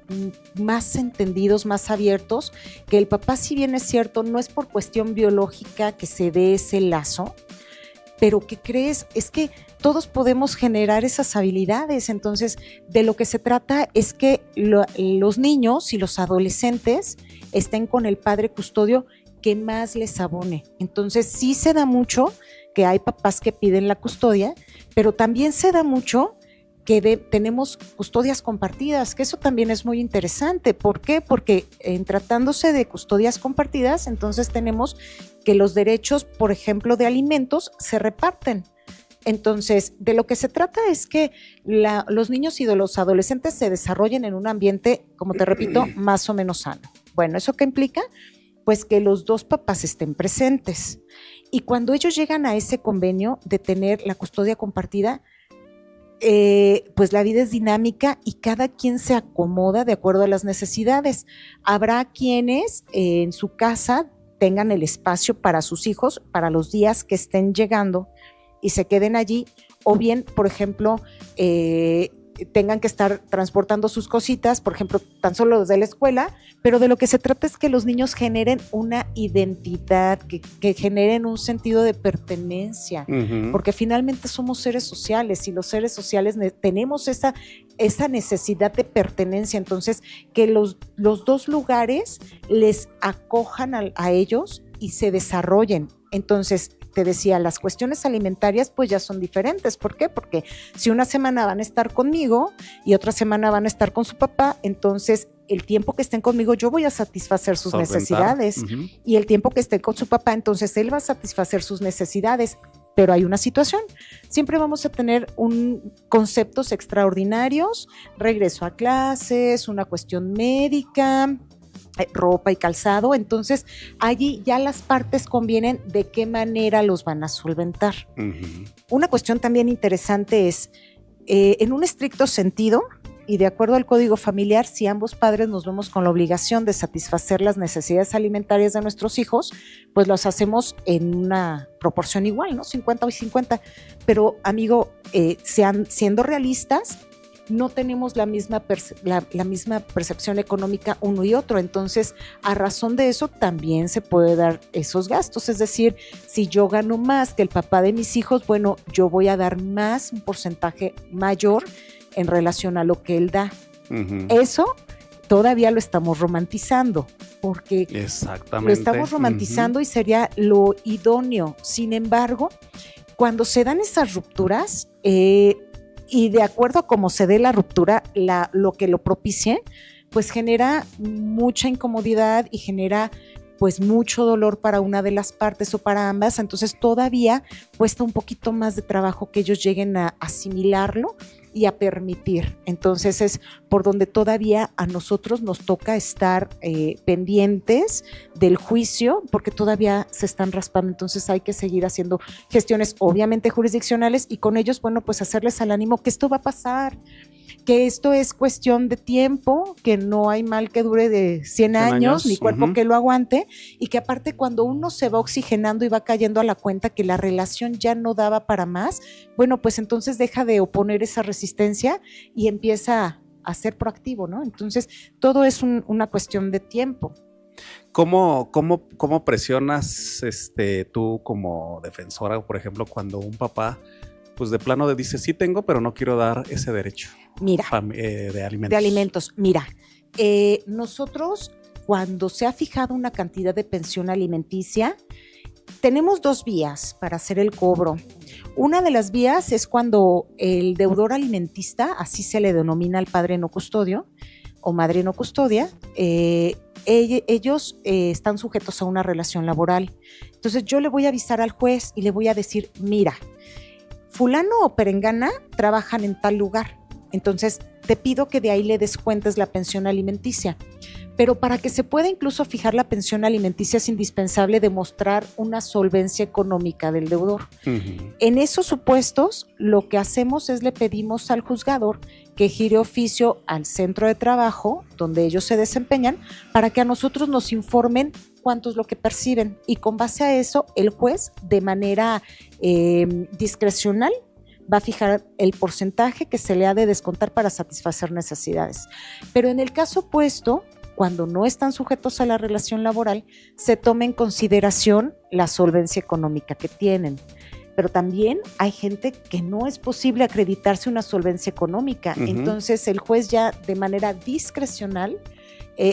más entendidos, más abiertos, que el papá, si bien es cierto, no es por cuestión biológica que se dé ese lazo, pero ¿qué crees? Es que todos podemos generar esas habilidades. Entonces, de lo que se trata es que los niños y los adolescentes estén con el padre custodio que más les abone. Entonces, sí se da mucho que hay papás que piden la custodia, pero también se da mucho que tenemos custodias compartidas, que eso también es muy interesante. ¿Por qué? Porque en tratándose de custodias compartidas, entonces tenemos que los derechos, por ejemplo, de alimentos se reparten. Entonces, de lo que se trata es que los niños y los adolescentes se desarrollen en un ambiente, como te repito, más o menos sano. Bueno, ¿eso qué implica? Pues que los dos papás estén presentes. Y cuando ellos llegan a ese convenio de tener la custodia compartida, pues la vida es dinámica y cada quien se acomoda de acuerdo a las necesidades. Habrá quienes en su casa tengan el espacio para sus hijos, para los días que estén llegando y se queden allí, o bien, por ejemplo, tengan que estar transportando sus cositas, por ejemplo, tan solo desde la escuela, pero de lo que se trata es que los niños generen una identidad, que generen un sentido de pertenencia, porque finalmente somos seres sociales y los seres sociales tenemos esa necesidad de pertenencia. Entonces, que los dos lugares les acojan a ellos y se desarrollen. Entonces, te decía, las cuestiones alimentarias pues ya son diferentes. ¿Por qué? Porque si una semana van a estar conmigo y otra semana van a estar con su papá, entonces el tiempo que estén conmigo yo voy a satisfacer sus necesidades y el tiempo que estén con su papá, entonces él va a satisfacer sus necesidades. Pero hay una situación, siempre vamos a tener conceptos extraordinarios, regreso a clases, una cuestión médica, ropa y calzado, entonces allí ya las partes convienen de qué manera los van a solventar. Una cuestión también interesante es, en un estricto sentido, y de acuerdo al Código Familiar, si ambos padres nos vemos con la obligación de satisfacer las necesidades alimentarias de nuestros hijos, pues los hacemos en una proporción igual, ¿no? 50 y 50. Pero, amigo, siendo realistas, no tenemos la misma percepción económica uno y otro. Entonces, a razón de eso, también se puede dar esos gastos. Es decir, si yo gano más que el papá de mis hijos, bueno, yo voy a dar un porcentaje mayor en relación a lo que él da. Eso todavía lo estamos romantizando, porque lo estamos romantizando y sería lo idóneo. Sin embargo, cuando se dan esas rupturas, y de acuerdo a cómo se dé la ruptura, lo que lo propicie, pues genera mucha incomodidad y genera pues mucho dolor para una de las partes o para ambas. Entonces todavía cuesta un poquito más de trabajo que ellos lleguen a asimilarlo y a permitir. Entonces es por donde todavía a nosotros nos toca estar pendientes del juicio, porque todavía se están raspando. Entonces hay que seguir haciendo gestiones obviamente jurisdiccionales y con ellos, bueno, pues hacerles al ánimo que esto va a pasar, que esto es cuestión de tiempo, que no hay mal que dure de 100 años, ni cuerpo que lo aguante, y que aparte cuando uno se va oxigenando y va cayendo a la cuenta que la relación ya no daba para más, bueno, pues entonces deja de oponer esa resistencia y empieza a ser proactivo, ¿no? Entonces, todo es una cuestión de tiempo. ¿Cómo presionas tú como defensora, por ejemplo, cuando un papá pues de plano dice, sí tengo, pero no quiero dar ese derecho? Mira, de alimentos. De alimentos. Mira, nosotros cuando se ha fijado una cantidad de pensión alimenticia, Tenemos dos vías para hacer el cobro. Una de las vías es cuando el deudor alimentista, así se le denomina al padre no custodio o madre no custodia, ellos están sujetos a una relación laboral. Entonces yo le voy a avisar al juez y le voy a decir, mira, fulano o perengana trabajan en tal lugar, entonces te pido que de ahí le descuentes la pensión alimenticia. Pero para que se pueda incluso fijar la pensión alimenticia es indispensable demostrar una solvencia económica del deudor. Uh-huh. En esos supuestos, lo que hacemos es le pedimos al juzgador que gire oficio al centro de trabajo donde ellos se desempeñan para que a nosotros nos informen cuánto es lo que perciben, y con base a eso el juez de manera discrecional va a fijar el porcentaje que se le ha de descontar para satisfacer necesidades. Pero en el caso opuesto, cuando no están sujetos a la relación laboral, se toma en consideración la solvencia económica que tienen. Pero también hay gente que no es posible acreditarse una solvencia económica. Uh-huh. Entonces el juez ya de manera discrecional,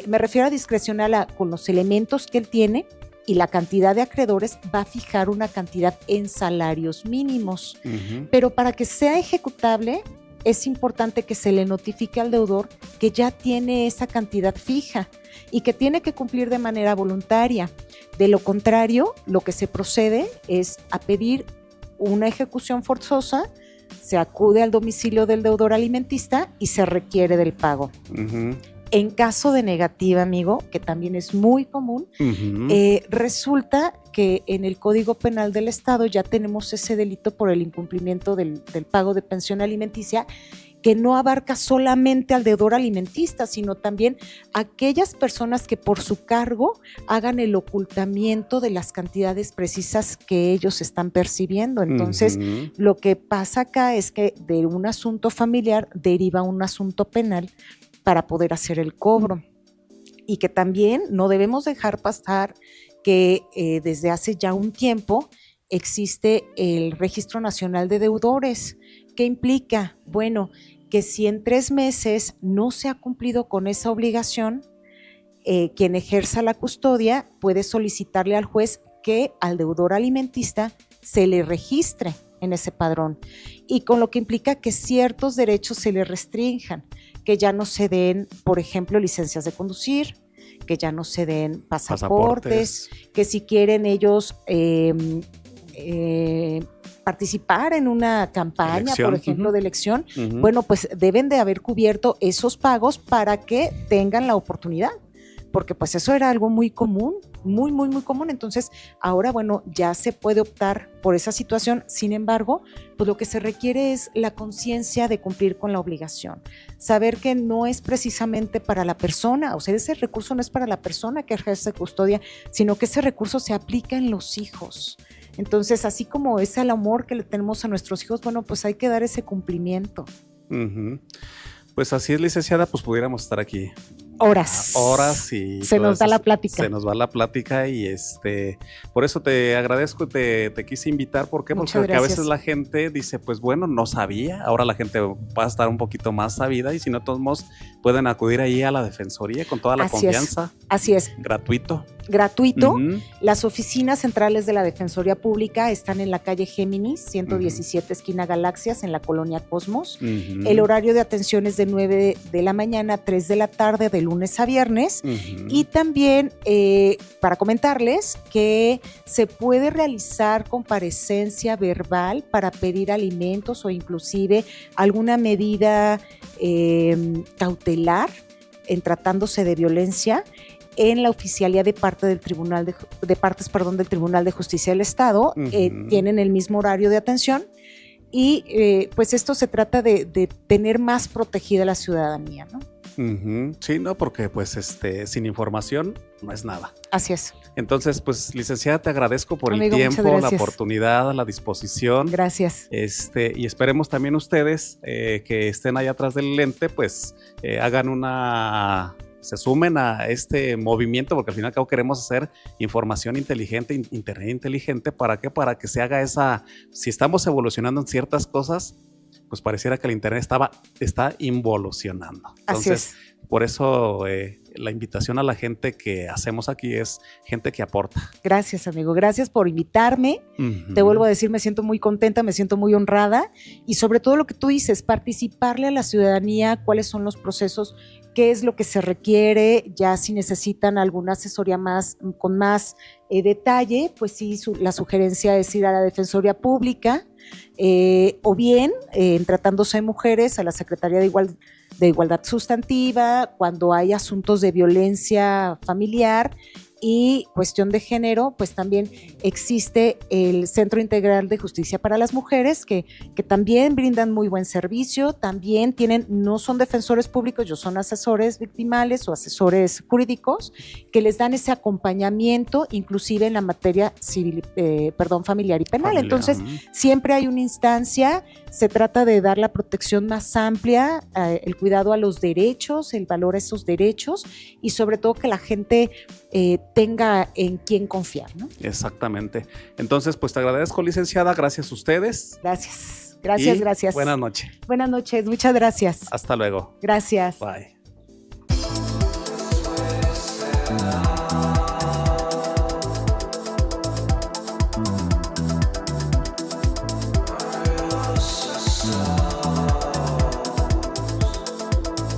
me refiero a discrecional con los elementos que él tiene y la cantidad de acreedores, va a fijar una cantidad en salarios mínimos. Uh-huh. Pero para que sea ejecutable, es importante que se le notifique al deudor que ya tiene esa cantidad fija y que tiene que cumplir de manera voluntaria. De lo contrario, lo que se procede es a pedir una ejecución forzosa, se acude al domicilio del deudor alimentista y se requiere del pago. Uh-huh. En caso de negativa, amigo, que también es muy común, uh-huh, resulta que en el Código Penal del Estado ya tenemos ese delito por el incumplimiento del pago de pensión alimenticia, que no abarca solamente al deudor alimentista, sino también a aquellas personas que por su cargo hagan el ocultamiento de las cantidades precisas que ellos están percibiendo. Entonces, uh-huh, lo que pasa acá es que de un asunto familiar deriva un asunto penal para poder hacer el cobro. Y que también no debemos dejar pasar que desde hace ya un tiempo existe el Registro Nacional de Deudores. ¿Qué implica? Bueno, que si en 3 meses no se ha cumplido con esa obligación, quien ejerza la custodia puede solicitarle al juez que al deudor alimentista se le registre en ese padrón, y con lo que implica que ciertos derechos se le restrinjan, que ya no se den, por ejemplo, licencias de conducir, que ya no se den pasaportes. Que si quieren ellos participar en una campaña, elección, por ejemplo, uh-huh, de elección, uh-huh, bueno, pues deben de haber cubierto esos pagos para que tengan la oportunidad, porque pues eso era algo muy común, muy, muy, muy común. Entonces, ahora, bueno, ya se puede optar por esa situación. Sin embargo, pues lo que se requiere es la conciencia de cumplir con la obligación. Saber que no es precisamente para la persona, o sea, ese recurso no es para la persona que ejerce custodia, sino que ese recurso se aplica en los hijos. Entonces, así como es el amor que le tenemos a nuestros hijos, bueno, pues hay que dar ese cumplimiento. Uh-huh. Pues así es, licenciada, pues pudiéramos estar aquí horas y se nos da la plática. Se nos va la plática y por eso te agradezco y te quise invitar. ¿Por qué? Porque a veces la gente dice, pues bueno, no sabía, ahora la gente va a estar un poquito más sabida, y si no, de todos modos pueden acudir ahí a la Defensoría con toda la confianza. Así es. Gratuito. Uh-huh. Las oficinas centrales de la Defensoría Pública están en la calle Géminis, 117, uh-huh, esquina Galaxias, en la colonia Cosmos. Uh-huh. El horario de atención es de 9 de la mañana a 3 de la tarde, de lunes a viernes. Uh-huh. Y también para comentarles que se puede realizar comparecencia verbal para pedir alimentos o inclusive alguna medida cautelar en tratándose de violencia en la oficialía de partes del Tribunal de Justicia del Estado. Uh-huh. Tienen el mismo horario de atención y pues esto se trata de tener más protegida la ciudadanía, ¿no? Uh-huh. Sí, no, porque pues sin información no es nada. Así es. Entonces, pues, licenciada, te agradezco por el tiempo, la oportunidad, la disposición. Gracias. Y esperemos también ustedes que estén allá atrás del lente, pues se sumen a este movimiento, porque al fin y al cabo queremos hacer información inteligente, internet inteligente. ¿Para qué? Para que se haga si estamos evolucionando en ciertas cosas, pues pareciera que el internet está involucionando. Entonces, Por eso la invitación a la gente que hacemos aquí es gente que aporta. Gracias, amigo. Gracias por invitarme. Te vuelvo a decir, me siento muy contenta, me siento muy honrada y sobre todo lo que tú dices, participarle a la ciudadanía, cuáles son los procesos, qué es lo que se requiere, ya si necesitan alguna asesoría más, con más detalle, pues sí, la sugerencia es ir a la Defensoría Pública o bien, tratándose de mujeres, a la Secretaría de Igualdad Sustantiva, cuando hay asuntos de violencia familiar y cuestión de género, pues también existe el Centro Integral de Justicia para las Mujeres, que también brindan muy buen servicio, también no son defensores públicos, ellos son asesores victimales o asesores jurídicos, que les dan ese acompañamiento, inclusive en la materia civil, familiar y penal. Entonces, siempre hay una instancia, se trata de dar la protección más amplia, el cuidado a los derechos, el valor a esos derechos y sobre todo que la gente tenga en quién confiar, ¿no? Exactamente. Entonces, pues te agradezco, licenciada. Gracias a ustedes. Gracias. Gracias. Buenas noches. Buenas noches. Muchas gracias. Hasta luego. Gracias. Bye.